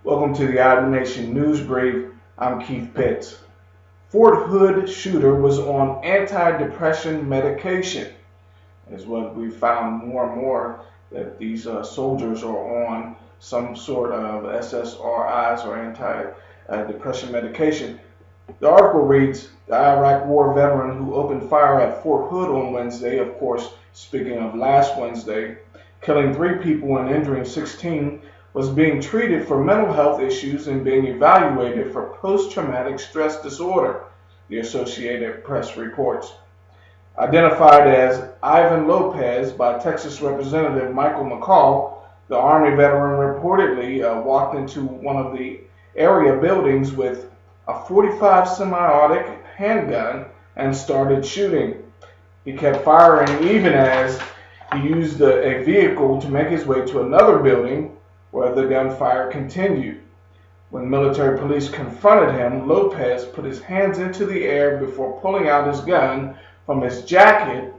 Welcome to the Ivan Nation News Brief. I'm Keith Pitts. Fort Hood shooter was on antidepressant medication. Is what we found more and more, that these soldiers are on some sort of SSRIs or antidepressant medication. The article reads, the Iraq War veteran who opened fire at Fort Hood on Wednesday, of course, speaking of last Wednesday, killing 3 people and injuring 16, was being treated for mental health issues and being evaluated for post-traumatic stress disorder, the Associated Press reports. Identified as Ivan Lopez by Texas Representative Michael McCall, the Army veteran reportedly walked into one of the area buildings with a .45 semi-automatic handgun and started shooting. He kept firing even as he used a vehicle to make his way to another building where the gunfire continued. When military police confronted him, Lopez put his hands into the air before pulling out his gun from his jacket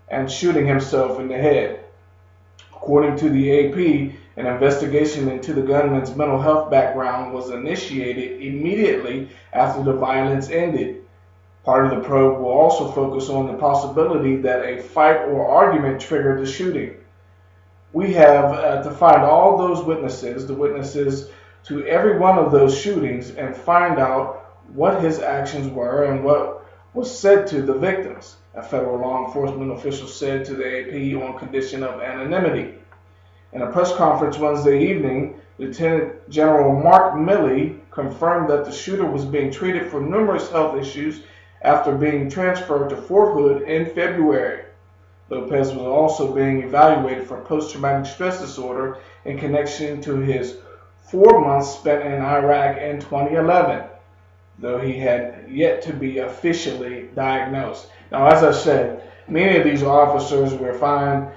and shooting himself in the head. According to the AP, an investigation into the gunman's mental health background was initiated immediately after the violence ended. Part of the probe will also focus on the possibility that a fight or argument triggered the shooting. We have to find all those witnesses, the witnesses to every one of those shootings, and find out what his actions were and what was said to the victims, a federal law enforcement official said to the AP on condition of anonymity. In a press conference Wednesday evening, Lieutenant General Mark Milley confirmed that the shooter was being treated for numerous health issues after being transferred to Fort Hood in February. Lopez was also being evaluated for post-traumatic stress disorder in connection to his 4 months spent in Iraq in 2011, though he had yet to be officially diagnosed. Now, as I said, many of these officers were found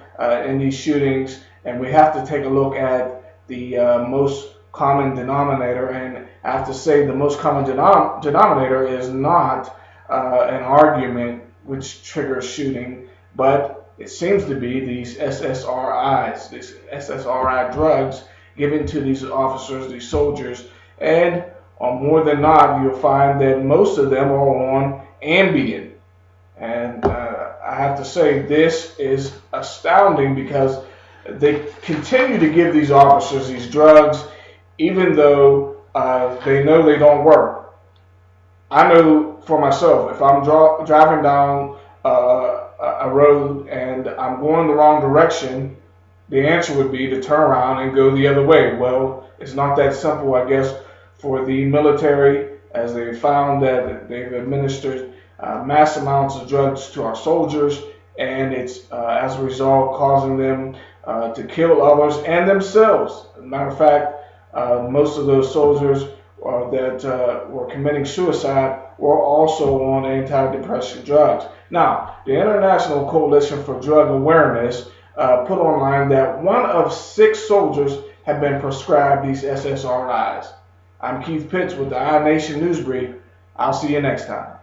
in these shootings, and we have to take a look at the most common denominator. And I have to say the most common denominator is not an argument which triggers shooting, but it seems to be these SSRIs, these SSRI drugs given to these officers, these soldiers, and more than not, you'll find that most of them are on Ambien. And I have to say this is astounding because they continue to give these officers these drugs even though they know they don't work. I know for myself, if I'm driving down a road and I'm going the wrong direction, the answer would be to turn around and go the other way. Well, it's not that simple, I guess, for the military, as they found that they've administered mass amounts of drugs to our soldiers, and it's as a result causing them to kill others and themselves. As a matter of fact, most of those soldiers that were committing suicide were also on antidepressant drugs. Now, the International Coalition for Drug Awareness put online that 1 of 6 soldiers have been prescribed these SSRIs. I'm Keith Pitts with the iNation News Brief. I'll see you next time.